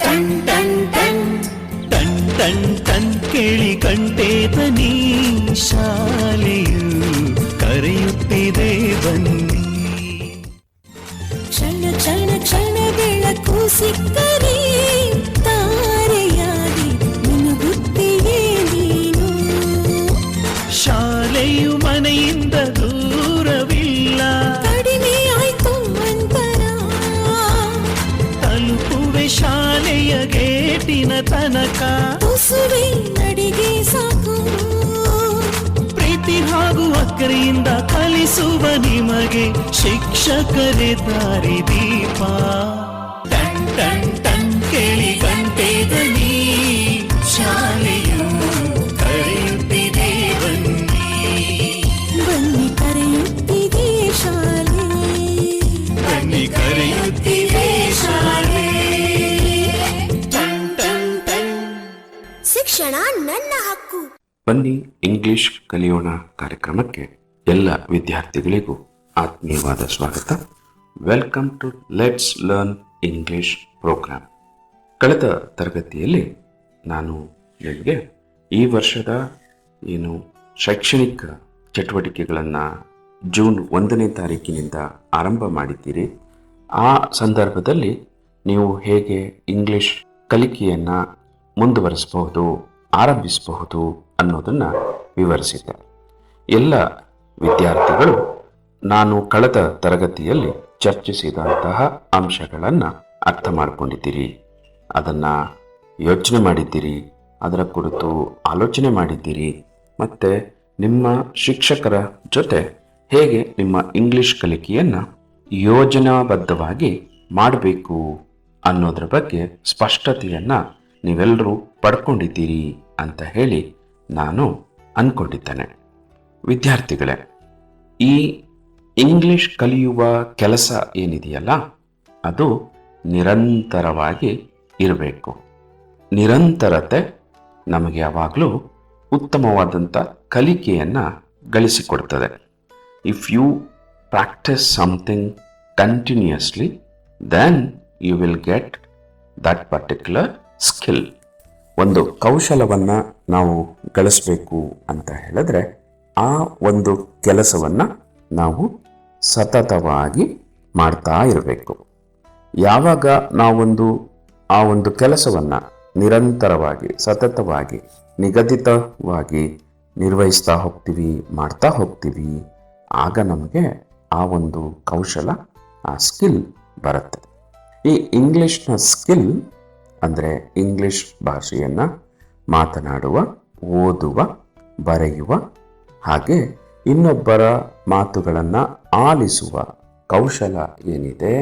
Ton ಟನ್ ಟನ್ ಟನ್ ಟನ್ ಟನ್ ಕೇಳಿ ಗಂಟೆ ಧ್ವನಿ, ಶಾಲೆಯು ಕರೆಯುತ್ತಿದೆ ಬನ್ನಿ. ಕ್ಷಣ ಕ್ಷಣ ಕ್ಷಣ ಬೆಳಕು ಸಿಕ್ಕರೆ ತಾರೆಯಾಗಿ ಮಿನುಗುತ್ತೀಯೇ ನೀನು. ಶಾಲೆಯು ಮನೆಯಿಂದ ದೂರವಿಲ್ಲ, ಕಡಿಮೆ ಆಯ್ತು ಅಂತರ, ತಲುಪುವೆ ಶಾಲೆಯ ಗೇಟಿನ ತನಕ. ತುಸುವೆ ನಡಿಗೆ ಸಾಕು, ಪ್ರೀತಿ ಹಾಗೂ ಅಕ್ಕರೆಯಿಂದ ಕಲಿಸುವ ನಿಮಗೆ ಶಿಕ್ಷಕರೇ ದಾರಿ ದೀಪ. ಟನ್ ಟನ್ ಟನ್ ಕೇಳಿ ಗಂಟೆ ಧ್ವನಿ, ಶಾಲೆಯು ಕರೆಯುತ್ತಿದೆ ಬನ್ನಿ. ಬನ್ನಿ ಕರೆಯುತ್ತಿದೆ ಶಾಲೆ, ಬನ್ನಿ ಕರೆಯುತ್ತಿದೆ ಶಾಲೆ. ಟನ್ ಟನ್ ಟನ್. ಶಿಕ್ಷಣ ನನ್ನ ಹಕ್ಕು. ಬನ್ನಿ ಇಂಗ್ಲಿಷ್ ಕಲಿಯೋಣ ಕಾರ್ಯಕ್ರಮಕ್ಕೆ ಎಲ್ಲ ವಿದ್ಯಾರ್ಥಿಗಳಿಗೂ ಆತ್ಮೀಯವಾದ ಸ್ವಾಗತ. Welcome to let's learn English programme. ಕಳೆದ ತರಗತಿಯಲ್ಲಿ ನಾನು ನಿಮಗೆ ಈ ವರ್ಷದ ಏನು ಶೈಕ್ಷಣಿಕ ಚಟುವಟಿಕೆಗಳನ್ನು ಜೂನ್ 1ನೇ ತಾರೀಕಿನಿಂದ ಆರಂಭ ಮಾಡಿದ್ದೀರಿ, ಆ ಸಂದರ್ಭದಲ್ಲಿ ನೀವು ಹೇಗೆ ಇಂಗ್ಲಿಷ್ ಕಲಿಕೆಯನ್ನು ಮುಂದುವರಿಸಬಹುದು, ಆರಂಭಿಸಬಹುದು ಅನ್ನೋದನ್ನು ವಿವರಿಸಿದ್ದೆ. ಎಲ್ಲ ವಿದ್ಯಾರ್ಥಿಗಳು ನಾನು ಕಳೆದ ತರಗತಿಯಲ್ಲಿ ಚರ್ಚಿಸಿದಂತಹ ಅಂಶಗಳನ್ನು ಅರ್ಥ ಮಾಡಿಕೊಂಡಿದ್ದೀರಿ, ಅದನ್ನು ಯೋಚನೆ ಮಾಡಿದ್ದೀರಿ, ಅದರ ಕುರಿತು ಆಲೋಚನೆ ಮಾಡಿದ್ದೀರಿ, ಮತ್ತು ನಿಮ್ಮ ಶಿಕ್ಷಕರ ಜೊತೆ ಹೇಗೆ ನಿಮ್ಮ ಇಂಗ್ಲಿಷ್ ಕಲಿಕೆಯನ್ನು ಯೋಜನಾಬದ್ಧವಾಗಿ ಮಾಡಬೇಕು ಅನ್ನೋದ್ರ ಬಗ್ಗೆ ಸ್ಪಷ್ಟತೆಯನ್ನು ನೀವೆಲ್ಲರೂ ಪಡ್ಕೊಂಡಿದ್ದೀರಿ ಅಂತ ಹೇಳಿ ನಾನು ಅಂದ್ಕೊಂಡಿದ್ದೇನೆ. ವಿದ್ಯಾರ್ಥಿಗಳೇ, ಈ ಇಂಗ್ಲಿಷ್ ಕಲಿಯುವ ಕೆಲಸ ಏನಿದೆಯಲ್ಲ ಅದು ನಿರಂತರವಾಗಿ ಇರಬೇಕು. ನಿರಂತರತೆ ನಮಗೆ ಯಾವಾಗಲೂ ಉತ್ತಮವಾದಂಥ ಕಲಿಕೆಯನ್ನು ಗಳಿಸಿಕೊಡ್ತದೆ. If you practice something continuously, then you will get that particular skill. ಒಂದು ಕೌಶಲವನ್ನು ನಾವು ಗಳಿಸಬೇಕು ಅಂತ ಹೇಳಿದ್ರೆ ಆ ಒಂದು ಕೆಲಸವನ್ನು ನಾವು ಸತತವಾಗಿ ಮಾಡ್ತಾ ಇರಬೇಕು. ಯಾವಾಗ ನಾವೊಂದು ಆ ಒಂದು ಕೆಲಸವನ್ನು ನಿರಂತರವಾಗಿ ಸತತವಾಗಿ ನಿಗದಿತವಾಗಿ ನಿರ್ವಹಿಸ್ತಾ ಹೋಗ್ತೀವಿ, ಮಾಡ್ತಾ ಹೋಗ್ತೀವಿ, ಆಗ ನಮಗೆ ಆ ಒಂದು ಕೌಶಲ, ಆ ಸ್ಕಿಲ್ ಬರುತ್ತೆ. ಈ ಇಂಗ್ಲಿಷ್ನ ಸ್ಕಿಲ್ ಅಂದರೆ ಇಂಗ್ಲಿಷ್ ಭಾಷೆಯನ್ನು ಮಾತನಾಡುವ, ಓದುವ, ಬರೆಯುವ, ಹಾಗೆ ಇನ್ನೊಬ್ಬರ ಮಾತುಗಳನ್ನು ಆಲಿಸುವ ಕೌಶಲ ಏನಿದೆ,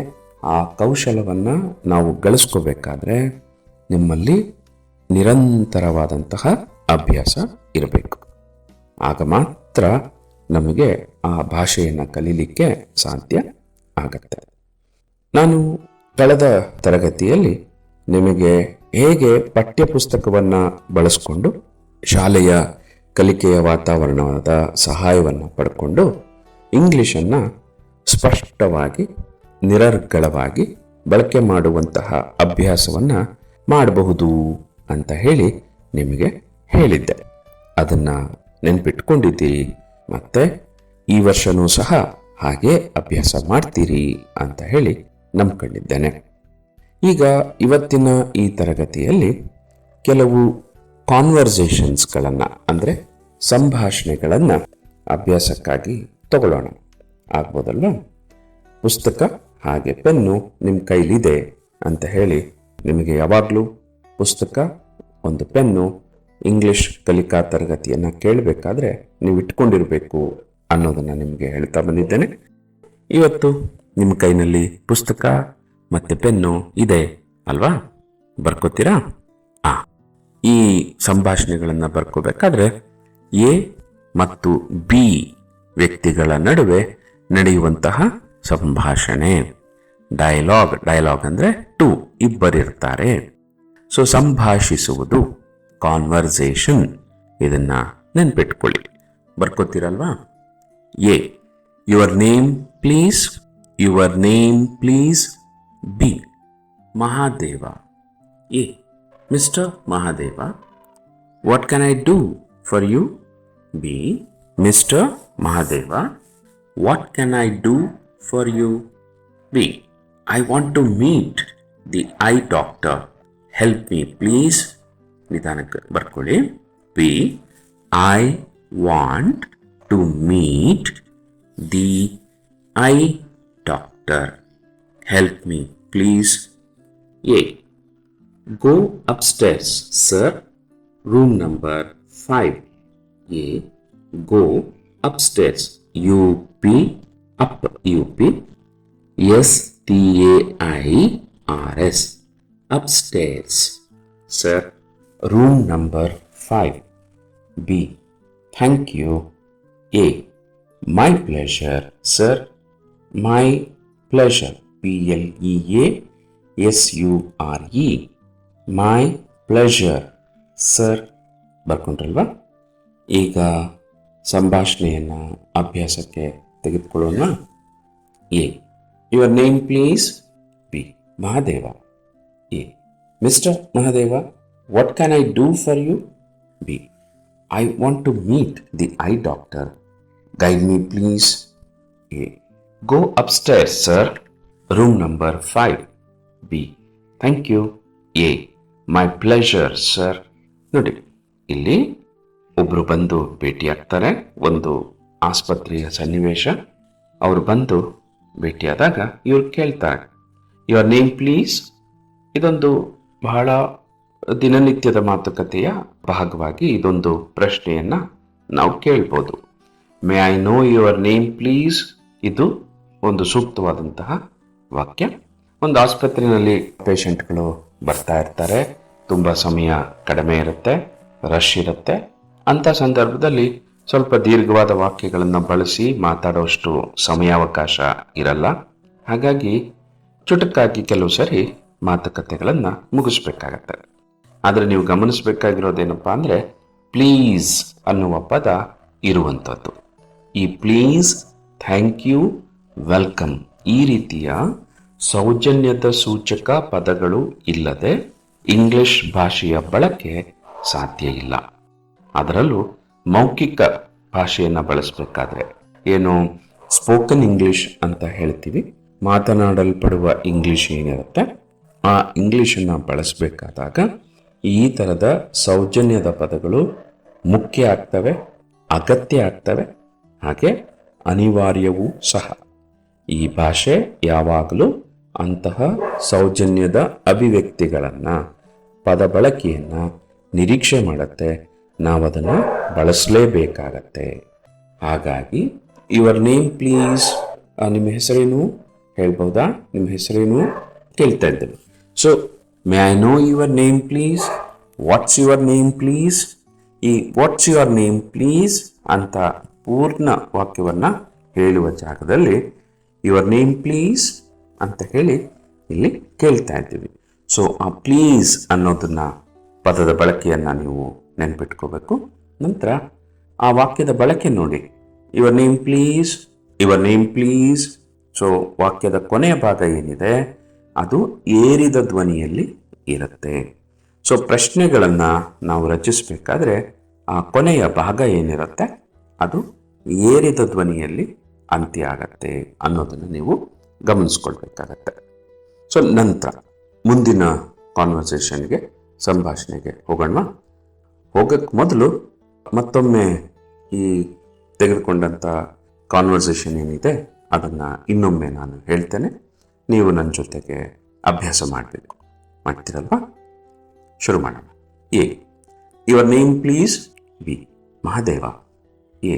ಆ ಕೌಶಲವನ್ನು ನಾವು ಗಳಿಸ್ಕೋಬೇಕಾದ್ರೆ ನಿಮ್ಮಲ್ಲಿ ನಿರಂತರವಾದಂತಹ ಅಭ್ಯಾಸ ಇರಬೇಕು. ಆಗ ಮಾತ್ರ ನಮಗೆ ಆ ಭಾಷೆಯನ್ನು ಕಲೀಲಿಕ್ಕೆ ಸಾಧ್ಯ ಆಗತ್ತೆ. ನಾನು ಕಳೆದ ತರಗತಿಯಲ್ಲಿ ನಿಮಗೆ ಹೇಗೆ ಪಠ್ಯಪುಸ್ತಕವನ್ನು ಬಳಸಿಕೊಂಡು ಶಾಲೆಯ ಕಲಿಕೆಯ ವಾತಾವರಣದ ಸಹಾಯವನ್ನು ಪಡ್ಕೊಂಡು ಇಂಗ್ಲಿಷನ್ನು ಸ್ಪಷ್ಟವಾಗಿ ನಿರರ್ಗಳವಾಗಿ ಬಳಕೆ ಮಾಡುವಂತಹ ಅಭ್ಯಾಸವನ್ನು ಮಾಡಬಹುದು ಅಂತ ಹೇಳಿ ನಿಮಗೆ ಹೇಳಿದ್ದೆ. ಅದನ್ನು ನೆನಪಿಟ್ಕೊಂಡಿದ್ದೀರಿ, ಮತ್ತು ಈ ವರ್ಷವೂ ಸಹ ಹಾಗೆ ಅಭ್ಯಾಸ ಮಾಡ್ತೀರಿ ಅಂತ ಹೇಳಿ ನಂಬ್ಕೊಂಡಿದ್ದೇನೆ. ಈಗ ಇವತ್ತಿನ ಈ ತರಗತಿಯಲ್ಲಿ ಕೆಲವು ಕಾನ್ವರ್ಸೇಷನ್ಸ್ಗಳನ್ನು ಅಂದರೆ ಸಂಭಾಷಣೆಗಳನ್ನು ಅಭ್ಯಾಸಕ್ಕಾಗಿ ತಗೊಳ್ಳೋಣ. ಆಗ್ಬೋದಲ್ಲ? ಪುಸ್ತಕ ಹಾಗೆ ಪೆನ್ನು ನಿಮ್ಮ ಕೈಲಿದೆ ಅಂತ ಹೇಳಿ ನಿಮಗೆ ಯಾವಾಗಲೂ ಪುಸ್ತಕ, ಒಂದು ಪೆನ್ನು, ಇಂಗ್ಲಿಷ್ ಕಲಿಕಾ ತರಗತಿಯನ್ನು ಕೇಳಬೇಕಾದ್ರೆ ನೀವು ಇಟ್ಕೊಂಡಿರಬೇಕು ಅನ್ನೋದನ್ನು ನಿಮಗೆ ಹೇಳ್ತಾ ಬಂದಿದ್ದೇನೆ. ಇವತ್ತು ನಿಮ್ಮ ಕೈನಲ್ಲಿ ಪುಸ್ತಕ ಮತ್ತು ಪೆನ್ನು ಇದೆ ಅಲ್ವಾ? ಬರ್ಕೋತೀರಾ? ಈ ಸಂಭಾಷಣೆಗಳನ್ನು ಬರ್ಕೋಬೇಕಾದ್ರೆ ಎ ಮತ್ತು ಬಿ ವ್ಯಕ್ತಿಗಳ ನಡುವೆ ನಡೆಯುವಂತಹ ಸಂಭಾಷಣೆ, ಡೈಲಾಗ್ ಅಂದರೆ ಟು, ಇಬ್ಬರಿರ್ತಾರೆ. ಸೊ ಸಂಭಾಷಿಸುವುದು, ಕಾನ್ವರ್ಸೇಷನ್, ಇದನ್ನು ನೆನ್ಪಿಟ್ಕೊಳ್ಳಿ. ಬರ್ಕೋತೀರಲ್ವಾ? A, your name please. Your name please. B, Mahadeva. A. Mister Mahadeva, what can I do for you? B. Mister Mahadeva, what can I do for you? B. I want to meet the I doctor, help me please. ನಿಧಾನಕ್ಕೆ ಬರ್ಕೊಳ್ಳಿ. B. I want to meet the I doctor, help me please. A. Go upstairs, sir. Room number 5. A. Go upstairs. UP. Up. UP. STAIRS. Upstairs, sir. Room number 5. B. Thank you. A. My pleasure, sir. My pleasure. PLEASURE. My pleasure sir. ಬರ್ಕೊಂಡ್ರಲ್ವಾ? ಈಗ ಸಂಭಾಷಣೆಯನ್ನು ಅಭ್ಯಾಸಕ್ಕೆ ತೆಗೆದುಕೊಳ್ಳೋಣ. A. Your name please. B. Mahadeva. A. Mister Mahadeva, what can I do for you? B. I want to meet the I doctor, guide me please. A. Go upstairs sir, room number 5. B. Thank you. A. My pleasure sir. ನೋಡಿ, ಇಲ್ಲಿ ಒಬ್ಬರು ಬಂದು ಭೇಟಿಯಾಗ್ತಾರೆ. ಒಂದು ಆಸ್ಪತ್ರೆಯ ಸನ್ನಿವೇಶ. ಅವರು ಬಂದು ಭೇಟಿಯಾದಾಗ ಇವ್ರು ಕೇಳ್ತಾರೆ, ಯುವರ್ ನೇಮ್ ಪ್ಲೀಸ್. ಇದೊಂದು ಬಹಳ ದಿನನಿತ್ಯದ ಮಾತುಕತೆಯ ಭಾಗವಾಗಿ ಇದೊಂದು ಪ್ರಶ್ನೆಯನ್ನು ನಾವು ಕೇಳ್ಬೋದು. May I know your name please. ಇದು ಒಂದು ಸೂಕ್ತವಾದಂತಹ ವಾಕ್ಯ. ಒಂದು ಆಸ್ಪತ್ರೆಯಲ್ಲಿ ಪೇಷಂಟ್ಗಳು ಬರ್ತಾ ಇರ್ತಾರೆ, ತುಂಬ ಸಮಯ ಕಡಿಮೆ ಇರುತ್ತೆ, ರಶ್ ಇರುತ್ತೆ. ಅಂಥ ಸಂದರ್ಭದಲ್ಲಿ ಸ್ವಲ್ಪ ದೀರ್ಘವಾದ ವಾಕ್ಯಗಳನ್ನು ಬಳಸಿ ಮಾತಾಡೋಷ್ಟು ಸಮಯಾವಕಾಶ ಇರಲ್ಲ. ಹಾಗಾಗಿ ಚುಟುಕಾಗಿ ಕೆಲವು ಸರಿ ಮಾತುಕತೆಗಳನ್ನು ಮುಗಿಸ್ಬೇಕಾಗತ್ತೆ. ಆದರೆ ನೀವು ಗಮನಿಸಬೇಕಾಗಿರೋದೇನಪ್ಪ ಅಂದರೆ ಪ್ಲೀಸ್ ಅನ್ನುವ ಪದ ಇರುವಂಥದ್ದು. ಈ ಪ್ಲೀಸ್, ಥ್ಯಾಂಕ್ ಯು, ವೆಲ್ಕಮ್ ಈ ರೀತಿಯ ಸೌಜನ್ಯದ ಸೂಚಕ ಪದಗಳು ಇಲ್ಲದೆ ಇಂಗ್ಲಿಷ್ ಭಾಷೆಯ ಬಳಕೆ ಸಾಧ್ಯ ಇಲ್ಲ. ಅದರಲ್ಲೂ ಮೌಖಿಕ ಭಾಷೆಯನ್ನು ಬಳಸಬೇಕಾದ್ರೆ, ಏನು ಸ್ಪೋಕನ್ ಇಂಗ್ಲಿಷ್ ಅಂತ ಹೇಳ್ತೀವಿ, ಮಾತನಾಡಲ್ಪಡುವ ಇಂಗ್ಲಿಷ್ ಏನಿರುತ್ತೆ ಆ ಇಂಗ್ಲಿಷನ್ನು ಬಳಸಬೇಕಾದಾಗ ಈ ಥರದ ಸೌಜನ್ಯದ ಪದಗಳು ಮುಖ್ಯ ಆಗ್ತವೆ, ಅಗತ್ಯ ಆಗ್ತವೆ, ಹಾಗೆ ಅನಿವಾರ್ಯವೂ ಸಹ. ಈ ಭಾಷೆ ಯಾವಾಗಲೂ ಅಂತಹ ಸೌಜನ್ಯದ ಅಭಿವ್ಯಕ್ತಿಗಳನ್ನು, ಪದ ಬಳಕೆಯನ್ನು ನಿರೀಕ್ಷೆ ಮಾಡುತ್ತೆ. ನಾವದನ್ನು ಬಳಸಲೇಬೇಕಾಗತ್ತೆ. ಹಾಗಾಗಿ ಯುವರ್ ನೇಮ್ ಪ್ಲೀಸ್, ನಿಮ್ಮ ಹೆಸರೇನು ಹೇಳ್ಬೋದಾ? ನಿಮ್ಮ ಹೆಸರೇನು ಕೇಳ್ತಾ ಇದ್ದೇವೆ. So may I know your name please, what's your name please. ಈ ವಾಟ್ಸ್ ಯುವರ್ ನೇಮ್ ಪ್ಲೀಸ್ ಅಂತ ಪೂರ್ಣ ವಾಕ್ಯವನ್ನು ಹೇಳುವ ಜಾಗದಲ್ಲಿ ಯುವರ್ ನೇಮ್ ಪ್ಲೀಸ್ ಅಂತ ಹೇಳಿ ಇಲ್ಲಿ ಕೇಳ್ತಾ ಇದ್ದೀವಿ. ಸೊ ಆ ಪ್ಲೀಸ್ ಅನ್ನೋದನ್ನ ಪದದ ಬಳಕೆಯನ್ನು ನೀವು ನೆನ್ಪಿಟ್ಕೋಬೇಕು. ನಂತರ ಆ ವಾಕ್ಯದ ಬಳಕೆ ನೋಡಿ, your name please, your name please. So ವಾಕ್ಯದ ಕೊನೆಯ ಭಾಗ ಏನಿದೆ ಅದು ಏರಿದ ಧ್ವನಿಯಲ್ಲಿ ಇರುತ್ತೆ. ಸೊ ಪ್ರಶ್ನೆಗಳನ್ನು ನಾವು ರಚಿಸಬೇಕಾದ್ರೆ ಆ ಕೊನೆಯ ಭಾಗ ಏನಿರುತ್ತೆ ಅದು ಏರಿದ ಧ್ವನಿಯಲ್ಲಿ ಅಂತ್ಯ ಆಗತ್ತೆ ಅನ್ನೋದನ್ನು ನೀವು ಗಮನಿಸ್ಕೊಳ್ಬೇಕಾಗತ್ತೆ. ಸೊ ನಂತರ ಮುಂದಿನ ಕಾನ್ವರ್ಸೇಷನ್ಗೆ, ಸಂಭಾಷಣೆಗೆ ಹೋಗೋಣ. ಹೋಗೋಕ್ಕೆ ಮೊದಲು ಮತ್ತೊಮ್ಮೆ ಈ ತೆಗೆದುಕೊಂಡಂಥ ಕಾನ್ವರ್ಸೇಷನ್ ಏನಿದೆ ಅದನ್ನು ಇನ್ನೊಮ್ಮೆ ನಾನು ಹೇಳ್ತೇನೆ. ನೀವು ನನ್ನ ಜೊತೆಗೆ ಅಭ್ಯಾಸ ಮಾಡಬೇಕು. ಮಾಡ್ತೀರಲ್ವಾ? ಶುರು ಮಾಡೋಣ. A. Your name please. B. Mahadeva. A.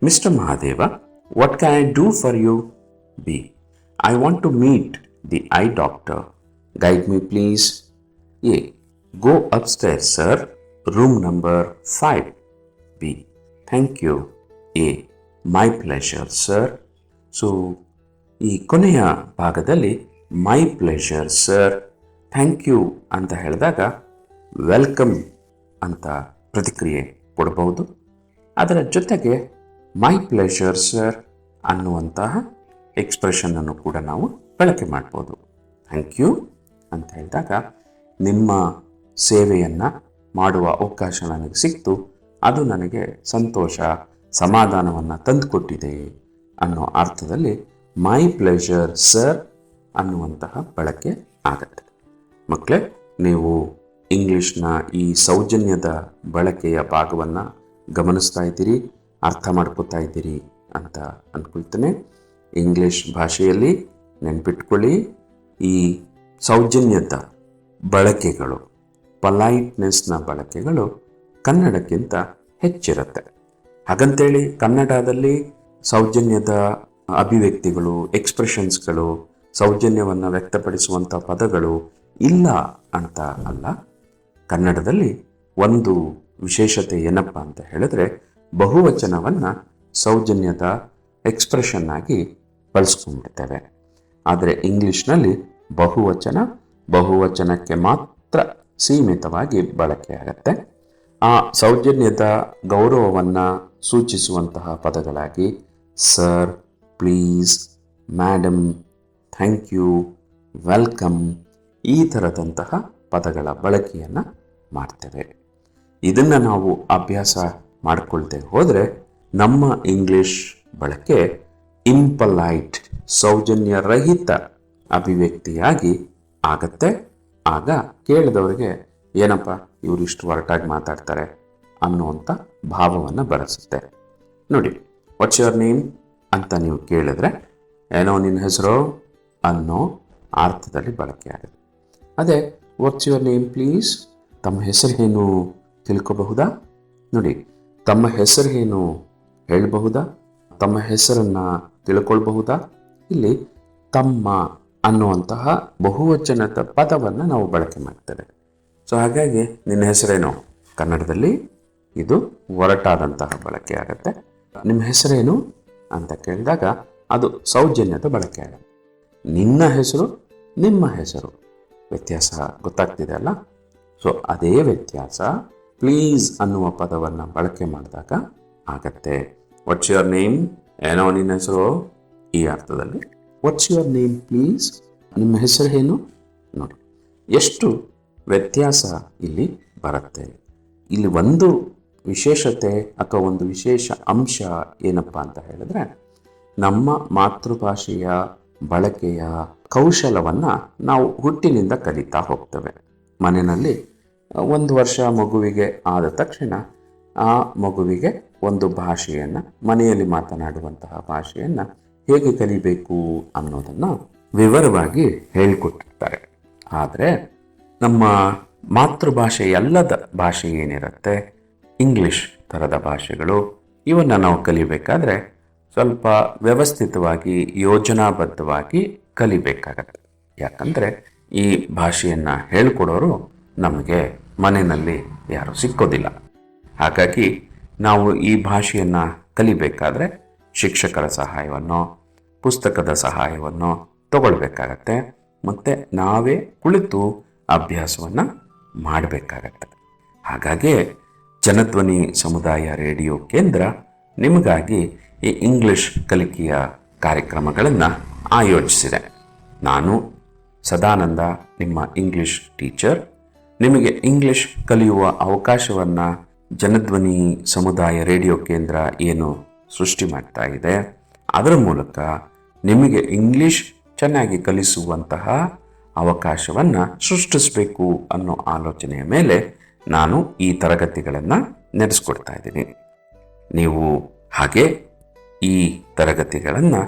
Mister Mahadeva, what can I do for you? B. I want to meet the eye doctor. Guide me please. A. Go upstairs, sir. Room number 5. B. Thank you. A. My pleasure, sir. So, ಈ ಕೊನೆಯ ಭಾಗದಲ್ಲಿ my pleasure sir, thank you ಅಂತ ಹೇಳಿದಾಗ welcome ಅಂತ ಪ್ರತಿಕ್ರಿಯೆ ಕೊಡಬಹುದು. ಅದರ ಜೊತೆಗೆ ಮೈ ಪ್ಲೆಷರ್ ಸರ್ ಅನ್ನುವಂತಹ ಎಕ್ಸ್ಪ್ರೆಷನನ್ನು ಕೂಡ ನಾವು ಬಳಕೆ ಮಾಡ್ಬೋದು. ಥ್ಯಾಂಕ್ ಯು ಅಂತ ಹೇಳಿದಾಗ ನಿಮ್ಮ ಸೇವೆಯನ್ನು ಮಾಡುವ ಅವಕಾಶ ನನಗೆ ಸಿಕ್ತು. ಅದು ನನಗೆ ಸಂತೋಷ, ಸಮಾಧಾನವನ್ನು ತಂದುಕೊಟ್ಟಿದೆ ಅನ್ನೋ ಅರ್ಥದಲ್ಲಿ ಮೈ ಪ್ಲೆಷರ್ ಸರ್ ಅನ್ನುವಂತಹ ಬಳಕೆ ಆಗತ್ತೆ. ಮಕ್ಕಳೇ, ನೀವು ಇಂಗ್ಲಿಷ್ನ ಈ ಸೌಜನ್ಯದ ಬಳಕೆಯ ಭಾಗವನ್ನು ಗಮನಿಸ್ತಾ ಇದ್ದೀರಿ, ಅರ್ಥ ಮಾಡ್ಕೋತಾ ಇದ್ದೀರಿ ಅಂತ ಅಂದ್ಕೊಳ್ತೇನೆ. ಇಂಗ್ಲಿಷ್ ಭಾಷೆಯಲ್ಲಿ ನೆನ್ಪಿಟ್ಕೊಳ್ಳಿ, ಈ ಸೌಜನ್ಯದ ಬಳಕೆಗಳು, ಪೊಲೈಟ್ನೆಸ್ನ ಬಳಕೆಗಳು ಕನ್ನಡಕ್ಕಿಂತ ಹೆಚ್ಚಿರುತ್ತೆ. ಹಾಗಂತೇಳಿ ಕನ್ನಡದಲ್ಲಿ ಸೌಜನ್ಯದ ಅಭಿವ್ಯಕ್ತಿಗಳು, ಎಕ್ಸ್ಪ್ರೆಷನ್ಸ್ಗಳು, ಸೌಜನ್ಯವನ್ನು ವ್ಯಕ್ತಪಡಿಸುವಂಥ ಪದಗಳು ಇಲ್ಲ ಅಂತ ಅಲ್ಲ. ಕನ್ನಡದಲ್ಲಿ ಒಂದು ವಿಶೇಷತೆ ಏನಪ್ಪ ಅಂತ ಹೇಳಿದ್ರೆ, ಬಹುವಚನವನ್ನು ಸೌಜನ್ಯದ ಎಕ್ಸ್ಪ್ರೆಷನ್ ಆಗಿ ಬಳಸ್ಕೊಂಡಿರ್ತೇವೆ. ಆದರೆ ಇಂಗ್ಲಿಷ್ನಲ್ಲಿ ಬಹುವಚನಕ್ಕೆ ಮಾತ್ರ ಸೀಮಿತವಾಗಿ ಬಳಕೆಯಾಗತ್ತೆ. ಆ ಸೌಜನ್ಯದ ಗೌರವವನ್ನು ಸೂಚಿಸುವಂತಹ ಪದಗಳಾಗಿ sir, please, madam, thank you, welcome ಈ ಥರದಂತಹ ಪದಗಳ ಬಳಕೆಯನ್ನು ಮಾಡ್ತೇವೆ. ಇದನ್ನು ನಾವು ಅಭ್ಯಾಸ ಮಾಡಿಕೊಳ್ತೇ ಹೋದರೆ ನಮ್ಮ ಇಂಗ್ಲಿಷ್ ಬಳಕೆ ಇಂಪೊಲೈಟ್, ಸೌಜನ್ಯರಹಿತ ಅಭಿವ್ಯಕ್ತಿಯಾಗಿ ಆಗತ್ತೆ. ಆಗ ಕೇಳಿದವರಿಗೆ ಏನಪ್ಪ ಇವರು ಇಷ್ಟು ಒರಟಾಗಿ ಮಾತಾಡ್ತಾರೆ ಅನ್ನುವಂಥ ಭಾವವನ್ನು ಬರೆಸುತ್ತೆ. ನೋಡಿ, ವಾಟ್ಸ್ ಯುವರ್ ನೇಮ್ ಅಂತ ನೀವು ಕೇಳಿದ್ರೆ ಏನೋ ನಿನ್ನ ಹೆಸರು ಅನ್ನೋ ಅರ್ಥದಲ್ಲಿ ಬಳಕೆ ಆಗುತ್ತೆ. ಅದೇ ವಾಟ್ಸ್ ಯುವರ್ ನೇಮ್ ಪ್ಲೀಸ್, ತಮ್ಮ ಹೆಸರು ಏನು ತಿಳ್ಕೋಬಹುದಾ? ನೋಡಿ, ತಮ್ಮ ಹೆಸರು ಏನು ಹೇಳಬಹುದಾ? ತಮ್ಮ ಹೆಸರನ್ನು ತಿಳ್ಕೊಳ್ಬಹುದಾ? ಇಲ್ಲಿ ತಮ್ಮ ಅನ್ನುವಂತಹ ಬಹುವಚನದ ಪದವನ್ನು ನಾವು ಬಳಕೆ ಮಾಡ್ತೇವೆ. ಸೊ ಹಾಗಾಗಿ ನಿನ್ನ ಹೆಸರೇನು ಕನ್ನಡದಲ್ಲಿ ಇದು ಒರಟಾದಂತಹ ಬಳಕೆ ಆಗುತ್ತೆ. ನಿಮ್ಮ ಹೆಸರೇನು ಅಂತ ಕೇಳಿದಾಗ ಅದು ಸೌಜನ್ಯದ ಬಳಕೆ ಆಗುತ್ತೆ. ನಿನ್ನ ಹೆಸರು, ನಿಮ್ಮ ಹೆಸರು, ವ್ಯತ್ಯಾಸ ಗೊತ್ತಾಗ್ತಿದೆ ಅಲ್ಲ? ಸೊ ಅದೇ ವ್ಯತ್ಯಾಸ ಪ್ಲೀಸ್ ಅನ್ನುವ ಪದವನ್ನು ಬಳಕೆ ಮಾಡಿದಾಗ ಆಗತ್ತೆ. ವಾಟ್ಸ್ ಯುವರ್ ನೇಮ್, ಏನೋ ನಿನ್ನ ಹೆಸರು ಈ ಅರ್ಥದಲ್ಲಿ. ವಾಟ್ಸ್ ಯುವರ್ ನೇಮ್ ಪ್ಲೀಸ್, ನಿಮ್ಮ ಹೆಸರು ಏನು? ನೋಡಿ ಎಷ್ಟು ವ್ಯತ್ಯಾಸ ಇಲ್ಲಿ ಬರುತ್ತೆ. ಇಲ್ಲಿ ಒಂದು ವಿಶೇಷತೆ ಅಥವಾ ಒಂದು ವಿಶೇಷ ಅಂಶ ಏನಪ್ಪ ಅಂತ ಹೇಳಿದ್ರೆ, ನಮ್ಮ ಮಾತೃಭಾಷೆಯ ಬಳಕೆಯ ಕೌಶಲವನ್ನು ನಾವು ಹುಟ್ಟಿನಿಂದ ಕಲಿತಾ ಹೋಗ್ತೇವೆ. ಮನೆಯಲ್ಲಿ 1 ವರ್ಷ ಮಗುವಿಗೆ ಆದ ತಕ್ಷಣ ಆ ಮಗುವಿಗೆ ಒಂದು ಭಾಷೆಯನ್ನು, ಮನೆಯಲ್ಲಿ ಮಾತನಾಡುವಂತಹ ಭಾಷೆಯನ್ನು ಹೇಗೆ ಕಲಿಬೇಕು ಅನ್ನೋದನ್ನು ವಿವರವಾಗಿ ಹೇಳಿಕೊಟ್ಟಿರ್ತಾರೆ. ಆದರೆ ನಮ್ಮ ಮಾತೃಭಾಷೆಯಲ್ಲದ ಭಾಷೆ ಏನಿರುತ್ತೆ, ಇಂಗ್ಲಿಷ್ ಥರದ ಭಾಷೆಗಳು, ಇವನ್ನು ನಾವು ಕಲಿಬೇಕಾದ್ರೆ ಸ್ವಲ್ಪ ವ್ಯವಸ್ಥಿತವಾಗಿ, ಯೋಜನಾಬದ್ಧವಾಗಿ ಕಲಿಬೇಕಾಗತ್ತೆ. ಯಾಕಂದರೆ ಈ ಭಾಷೆಯನ್ನು ಹೇಳಿಕೊಡೋರು ನಮಗೆ ಮನೆಯಲ್ಲಿ ಯಾರೂ ಸಿಕ್ಕೋದಿಲ್ಲ. ಹಾಗಾಗಿ ನಾವು ಈ ಭಾಷೆಯನ್ನು ಕಲಿಬೇಕಾದ್ರೆ ಶಿಕ್ಷಕರ ಸಹಾಯವನ್ನು, ಪುಸ್ತಕದ ಸಹಾಯವನ್ನು ತಗೊಳ್ಬೇಕಾಗತ್ತೆ. ಮತ್ತು ನಾವೇ ಕುಳಿತು ಅಭ್ಯಾಸವನ್ನು ಮಾಡಬೇಕಾಗತ್ತೆ. ಹಾಗಾಗಿ ಜನಧ್ವನಿ ಸಮುದಾಯ ರೇಡಿಯೋ ಕೇಂದ್ರ ನಿಮಗಾಗಿ ಈ ಇಂಗ್ಲಿಷ್ ಕಲಿಕೆಯ ಕಾರ್ಯಕ್ರಮಗಳನ್ನು ಆಯೋಜಿಸಿದೆ. ನಾನು ಸದಾನಂದ, ನಿಮ್ಮ ಇಂಗ್ಲಿಷ್ ಟೀಚರ್. ನಿಮಗೆ ಇಂಗ್ಲಿಷ್ ಕಲಿಯುವ ಅವಕಾಶವನ್ನು ಜನಧ್ವನಿ ಸಮುದಾಯ ರೇಡಿಯೋ ಕೇಂದ್ರ ಏನು ಸೃಷ್ಟಿ ಮಾಡ್ತಾ ಇದೆ, ಅದರ ಮೂಲಕ ನಿಮಗೆ ಇಂಗ್ಲಿಷ್ ಚೆನ್ನಾಗಿ ಕಲಿಸುವಂತಹ ಅವಕಾಶವನ್ನು ಸೃಷ್ಟಿಸಬೇಕು ಅನ್ನೋ ಆಲೋಚನೆಯ ಮೇಲೆ ನಾನು ಈ ತರಗತಿಗಳನ್ನು ನಡೆಸ್ಕೊಡ್ತಾ ಇದ್ದೀನಿ. ನೀವು ಹಾಗೆ ಈ ತರಗತಿಗಳನ್ನು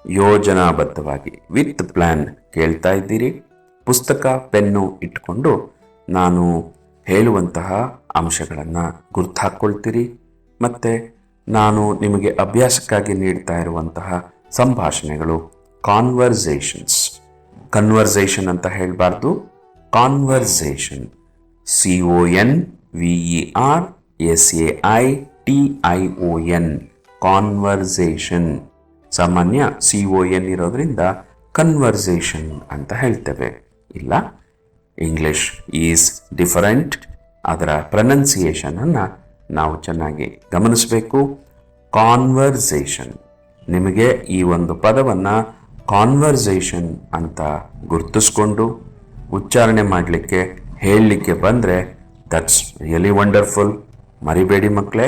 ಯೋಜನಾಬದ್ಧವಾಗಿ ವಿತ್ ಪ್ಲ್ಯಾನ್ ಕೇಳ್ತಾ ಇದ್ದೀರಿ. ಪುಸ್ತಕ, ಪೆನ್ನು ಇಟ್ಕೊಂಡು ನಾನು ಹೇಳುವಂತಹ ಅಂಶಗಳನ್ನು ಗುರ್ತಾಕೊಳ್ತೀರಿ. ಮತ್ತು ನಾನು ನಿಮಗೆ ಅಭ್ಯಾಸಕ್ಕಾಗಿ ನೀಡ್ತಾ ಇರುವಂತಹ ಸಂಭಾಷಣೆಗಳು, ಕಾನ್ವರ್ಸೇಷನ್ಸ್, ಕನ್ವರ್ಸೇಷನ್ ಅಂತ ಹೇಳಬಾರ್ದು, ಕಾನ್ವರ್ಸೇಷನ್, CONVERSAITION, ಕಾನ್ವರ್ಸೇಷನ್. ಸಾಮಾನ್ಯ CON ಇರೋದ್ರಿಂದ ಕನ್ವರ್ಸೇಷನ್ ಅಂತ ಹೇಳ್ತೇವೆ. ಇಲ್ಲ, ಇಂಗ್ಲಿಷ್ ಈಸ್ ಡಿಫರೆಂಟ್. ಅದರ ಪ್ರೊನೌನ್ಸಿಯೇಷನನ್ನು ನಾವು ಚೆನ್ನಾಗಿ ಗಮನಿಸಬೇಕು. ಕಾನ್ವರ್ಸೇಷನ್, ನಿಮಗೆ ಈ ಒಂದು ಪದವನ್ನು ಕಾನ್ವರ್ಸೇಷನ್ ಅಂತ ಗುರುತಿಸ್ಕೊಂಡು ಉಚ್ಚಾರಣೆ ಮಾಡಲಿಕ್ಕೆ ಹೇಳಲಿಕ್ಕೆ ಬಂದರೆ ದಟ್ಸ್ ರಿಯಲಿ ವಂಡರ್ಫುಲ್. ಮರಿಬೇಡಿ ಮಕ್ಕಳೇ,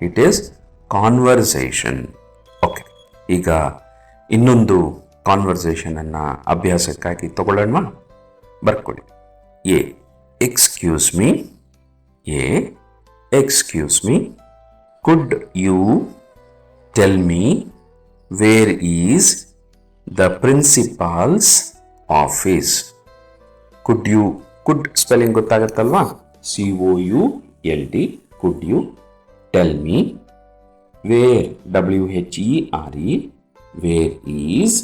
ಇಟ್ ಈಸ್ ಕಾನ್ವರ್ಸೇಷನ್. ಓಕೆ, ಈಗ ಇನ್ನೊಂದು ಕಾನ್ವರ್ಸೇಷನನ್ನು ಅಭ್ಯಾಸಕ್ಕಾಗಿ ತಗೊಳ್ಳೋಣ. ಬರ್ಕೊಳ್ಳಿ. A excuse me. A excuse me, could you tell me where is the principal's office? Could spelling ಗೊತ್ತಾಗತ್ತಲ್ವಾ? COULD, could you tell me where, WHERE, where is,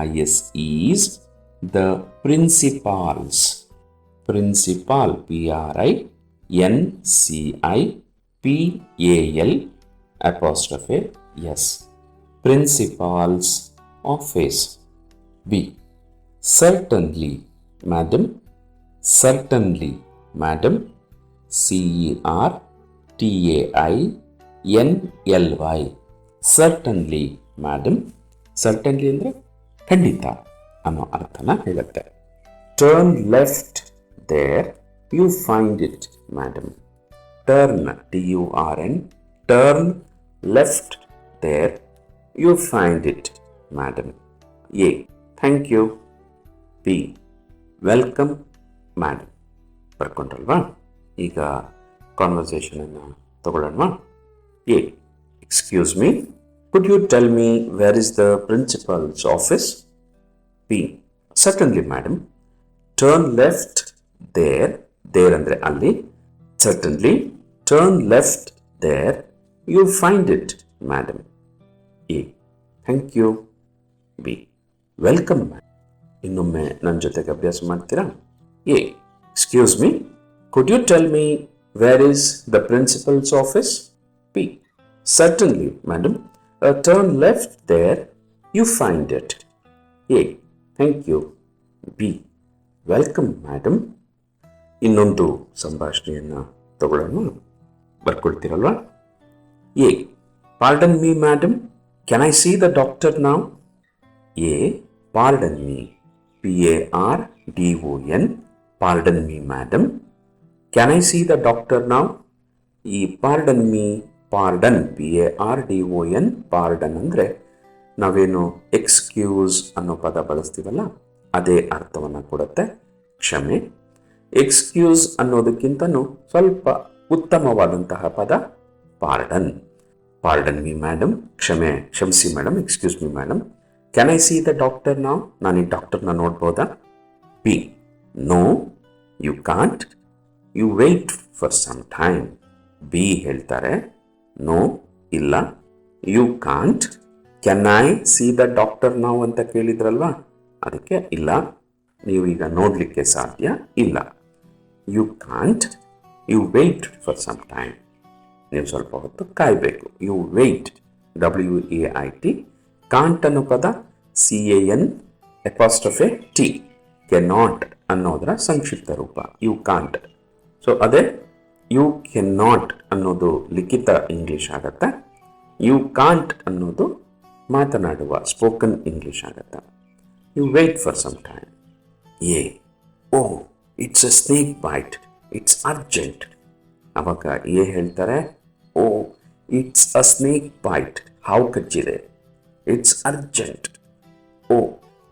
IS, the principal's. Principal, PRINCIPAL apostrophe S, principal's office. B certainly madam. Certainly madam, CERTAINLY, certainly madam. certainly ಅಂದರೆ ಖಂಡಿತ ಅನ್ನೋ ಅರ್ಥನ ಹೇಳುತ್ತೆ. Turn left there you find it madam. Turn, TURN, turn left there you find it madam. A thank you. B welcome madam. ಬರ್ಕೊಂಡ್ರಲ್ವಾ? ಈಗ ಕಾನ್ವರ್ಸೇಷನನ್ನು ತಗೊಳ್ಳೋಣ. A excuse me, could you tell me where is the principal's office? B certainly madam. Turn left there, there ಅಂದರೆ ಅಲ್ಲಿ, certainly turn left there you find it madam. A thank you. B welcome madam. ಇನ್ನೊಮ್ಮೆ ನನ್ನ ಜೊತೆಗೆ ಅಭ್ಯಾಸ ಮಾಡ್ತೀರಾ? A excuse me, could you tell me where is the principal's office? B certainly madam, turn left there you find it. A thank you. B welcome madam. ಇನ್ನೊಂದು ಸಂಭಾಷಣೆಯನ್ನು ತಗೊಳ್ಳೋಣ. ಬರ್ಕೊಳ್ತೀರಲ್ವಾ? A pardon me madam, can I see the doctor now? A pardon me, PARDON, pardon me madam. Can I see the doctor now? ಈ pardon me, pardon, PARDON, pardon ಅಂದರೆ ನಾವೇನು excuse ಅನ್ನೋ ಪದ ಬಳಸ್ತೀವಲ್ಲ ಅದೇ ಅರ್ಥವನ್ನು ಕೊಡುತ್ತೆ, ಕ್ಷಮೆ. ಎಕ್ಸ್ಕ್ಯೂಸ್ ಅನ್ನೋದಕ್ಕಿಂತನೂ ಸ್ವಲ್ಪ ಉತ್ತಮವಾದಂತಹ ಪದ ಪಾರ್ಡನ್. ಪಾರ್ಡನ್ ಮೀ ಮ್ಯಾಡಮ್, ಕ್ಷಮಿಸಿ madam, excuse me madam. Can I see the doctor now? ನಾನು ಈ ಡಾಕ್ಟರ್ನ ನೋಡ್ಬೋದಾ? B no you can't, you wait for some time. B ಹೇಳ್ತಾರೆ ನೋ ಇಲ್ಲ, you can't. Can I see the doctor now ಅಂತ ಕೇಳಿದ್ರಲ್ವಾ, ಅದಕ್ಕೆ ಇಲ್ಲ, ನೀವೀಗ ನೋಡಲಿಕ್ಕೆ ಸಾಧ್ಯ ಇಲ್ಲ. You can't, you wait for some time, ನೀವು ಸ್ವಲ್ಪ ಹೊತ್ತು ಕಾಯಬೇಕು. You wait, WAIT. ಕಾಂಟ್ ಅನ್ನೋ ಪದ CAN'T, ಕೆನಾಟ್ ಅನ್ನೋದರ ಸಂಕ್ಷಿಪ್ತ ರೂಪ ಯು ಕಾಂಟ್. ಸೊ ಅದೇ ಯು ಕೆನಾಟ್ ಅನ್ನೋದು ಲಿಖಿತ ಇಂಗ್ಲಿಷ್ ಆಗತ್ತೆ, ಯು ಕಾಂಟ್ ಅನ್ನೋದು ಮಾತನಾಡುವ ಸ್ಪೋಕನ್ ಇಂಗ್ಲಿಷ್ ಆಗತ್ತೆ. You wait for some time. A oh it's a snake bite, it's urgent. ಅವಾಗ ಎ ಹೇಳ್ತಾರೆ oh it's a snake bite, ಹಾವು ಕಚ್ಚಿದೆ, it's urgent. Oh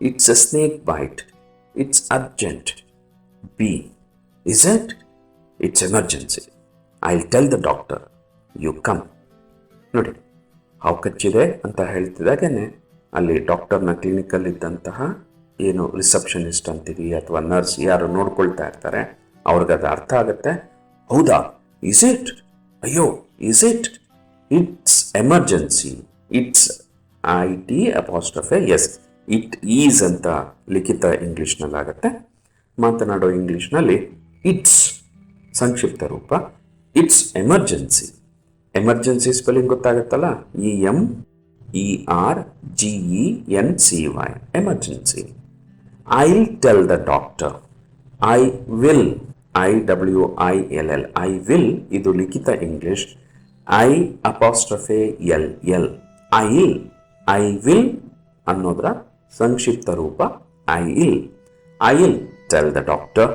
it's a snake bite, it's urgent. B is it? It's emergency, I will tell the doctor, you come. ನೋಡಿ, ಹಾವು ಕಚ್ಚಿದೆ ಅಂತ ಹೇಳ್ತಿದ್ದಾಗೇನೆ ಅಲ್ಲಿ ಡಾಕ್ಟರ್ನ ಕ್ಲಿನಿಕಲ್ಲಿದ್ದಂತಹ ಏನು ರಿಸೆಪ್ಷನಿಸ್ಟ್ ಅಂತೀವಿ ಅಥವಾ ನರ್ಸ್ ಯಾರು ನೋಡ್ಕೊಳ್ತಾ ಇರ್ತಾರೆ ಅವ್ರಿಗದು ಅರ್ಥ ಆಗುತ್ತೆ. ಹೌದಾ, ಇಸ್ ಇಟ್? ಅಯ್ಯೋ, is it? It's emergency, it's IT', it is ಅಂತ ಲಿಖಿತ ಇಂಗ್ಲೀಷ್ನಲ್ಲಾಗತ್ತೆ. ಮಾತನಾಡೋ ಇಂಗ್ಲೀಷ್ನಲ್ಲಿ ಇಟ್ಸ್ ಸಂಕ್ಷಿಪ್ತ ರೂಪ ಇಟ್ಸ್ ಎಮರ್ಜೆನ್ಸಿ. ಎಮರ್ಜೆನ್ಸಿ ಸ್ಪೆಲ್ಲಿಂಗ್ ಗೊತ್ತಾಗುತ್ತಲ್ಲ, EMERGENCY, emergency. I will tell the doctor, I will, IWILL, I will ಇದು ಲಿಖಿತ ಇಂಗ್ಲಿಷ್, I''LL, ಐ ವಿಲ್ ಅನ್ನೋದರ ಸಂಕ್ಷಿಪ್ತ ರೂಪ I will tell the doctor,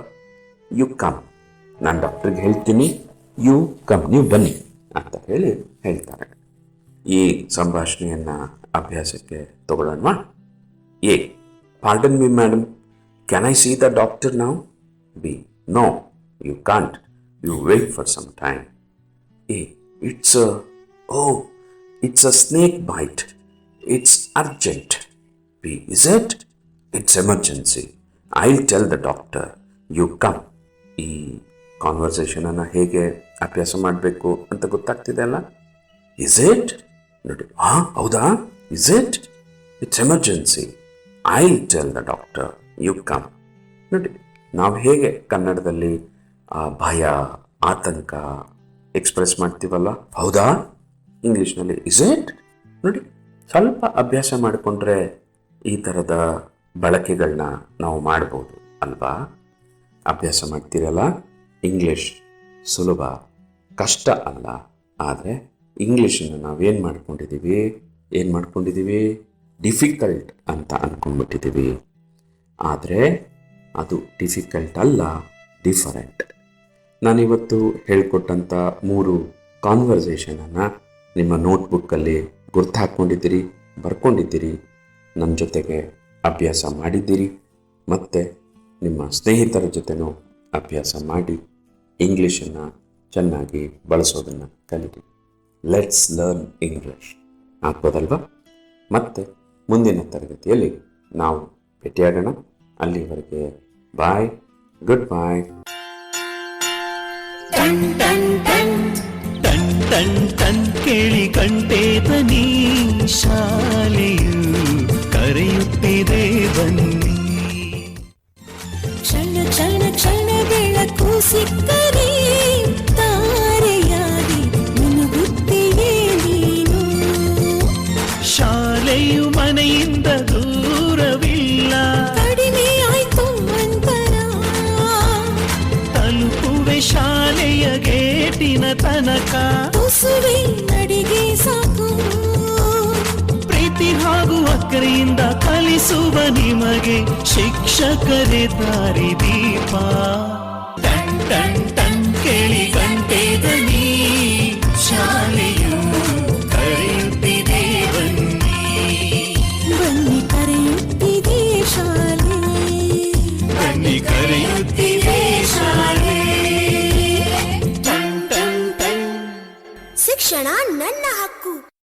you come. ನಾನು ಡಾಕ್ಟ್ರಿಗೆ ಹೇಳ್ತೀನಿ, ಯು ಕಮ್, ನೀವು ಬನ್ನಿ ಅಂತ ಹೇಳ್ತಾರೆ. ಈ ಸಂಭಾಷಣೆಯನ್ನು ಅಭ್ಯಾಸಕ್ಕೆ ತಗೊಳ್ಳೋಣ. A, pardon me madam, can I see the doctor now? B, no you can't, you wait for some time. A, it's a snake bite, it's urgent. B, is it? It's emergency, I'll tell the doctor, you come. ಈ ಕಾನ್ವರ್ಸೇಷನನ್ನು ಹೇಗೆ ಅಭ್ಯಾಸ ಮಾಡಬೇಕು ಅಂತ ಗೊತ್ತಾಗ್ತಿದೆ ಅಲ್ಲ? Is it? ನೋಡಿ, ಹೌದಾ? Is it? It's emergency, I'll tell the doctor, you come. ನೋಡಿ, ನಾವು ಹೇಗೆ ಕನ್ನಡದಲ್ಲಿ ಭಯ, ಆತಂಕ ಎಕ್ಸ್ಪ್ರೆಸ್ ಮಾಡ್ತೀವಲ್ಲ, ಹೌದಾ? ಇಂಗ್ಲೀಷ್ನಲ್ಲಿ ಇಸ್ ಇಟ್? ನೋಡಿ, ಸ್ವಲ್ಪ ಅಭ್ಯಾಸ ಮಾಡಿಕೊಂಡ್ರೆ ಈ ಥರದ ಬಳಕೆಗಳನ್ನ ನಾವು ಮಾಡ್ಬೋದು ಅಲ್ವಾ? ಅಭ್ಯಾಸ ಮಾಡ್ತೀರಲ್ಲ. ಇಂಗ್ಲೀಷ್ ಸುಲಭ, ಕಷ್ಟ ಅಲ್ಲ. ಆದರೆ ಇಂಗ್ಲೀಷನ್ನು ನಾವೇನು ಮಾಡ್ಕೊಂಡಿದ್ದೀವಿ? ಡಿಫಿಕಲ್ಟ್ ಅಂತ ಅಂದ್ಕೊಂಡ್ಬಿಟ್ಟಿದ್ದೀವಿ. ಆದರೆ ಅದು ಡಿಫಿಕಲ್ಟ್ ಅಲ್ಲ, ಡಿಫರೆಂಟ್. ನಾನಿವತ್ತು ಹೇಳ್ಕೊಟ್ಟಂಥ 3 ಕಾನ್ವರ್ಸೇಷನನ್ನು ನಿಮ್ಮ ನೋಟ್ಬುಕ್ಕಲ್ಲಿ ಗುರ್ತು ಹಾಕ್ಕೊಂಡಿದ್ದೀರಿ, ಬರ್ಕೊಂಡಿದ್ದೀರಿ, ನನ್ನ ಜೊತೆಗೆ ಅಭ್ಯಾಸ ಮಾಡಿದ್ದೀರಿ. ಮತ್ತು ನಿಮ್ಮ ಸ್ನೇಹಿತರ ಜೊತೆನೂ ಅಭ್ಯಾಸ ಮಾಡಿ ಇಂಗ್ಲೀಷನ್ನು ಚೆನ್ನಾಗಿ ಬಳಸೋದನ್ನು ಕಲಿರಿ. ಲೆಟ್ಸ್ ಲರ್ನ್ ಇಂಗ್ಲೀಷ್ ಆಗ್ಬೋದಲ್ವಾ? ಮತ್ತು ಮುಂದಿನ ತರಗತಿಯಲ್ಲಿ ನಾವು ಭೇಟಿಯಾಗೋಣ. ಅಲ್ಲಿವರೆಗೆ ಬಾಯ್, ಗುಡ್ ಬಾಯ್. ಟನ್ ಟನ್ ಟನ್ ಟನ್ ಟನ್ ಟನ್ ಕೇಳಿ ಕಂಠೆ ಧ್ವನಿ, ಶಾಲೆಯು ಕರೆಯುತ್ತಿದೆ ಬನ್ನಿ. ಕ್ಷಣ ಕ್ಷಣ ಕ್ಷಣ ಬೆಳಕು ಸಿಕ್ಕರೆ ತಾರೆಯಾಗಿ ಮುನುಗುತ್ತೀಯೇ ನೀನು. ಶಾಲೆಯು ಮನೆಯಿಂದ ದೂರವಿಲ್ಲ, ಕಡಿಮೆ ಆಯ್ತು ಅಂತರ, ತಲುಪುವೆ ಶಾಲೆಯ ಗೇಟಿನ ತನಕ. ತುಸುವೆ ನಡಿಗೆ ಸಾಕು, ಪ್ರೀತಿ ಹಾಗೂ ಅಕ್ಕರೆಯಿಂದ ಕಲಿಸುವ ನಿಮಗೆ ಶಿಕ್ಷಕರೇ ದಾರಿ ದೀಪ. ಟನ್ ಟನ್ ಟನ್ ಕೇಳಿ ಗಂಟೆ ಧ್ವನಿ, ಶಾಲೆ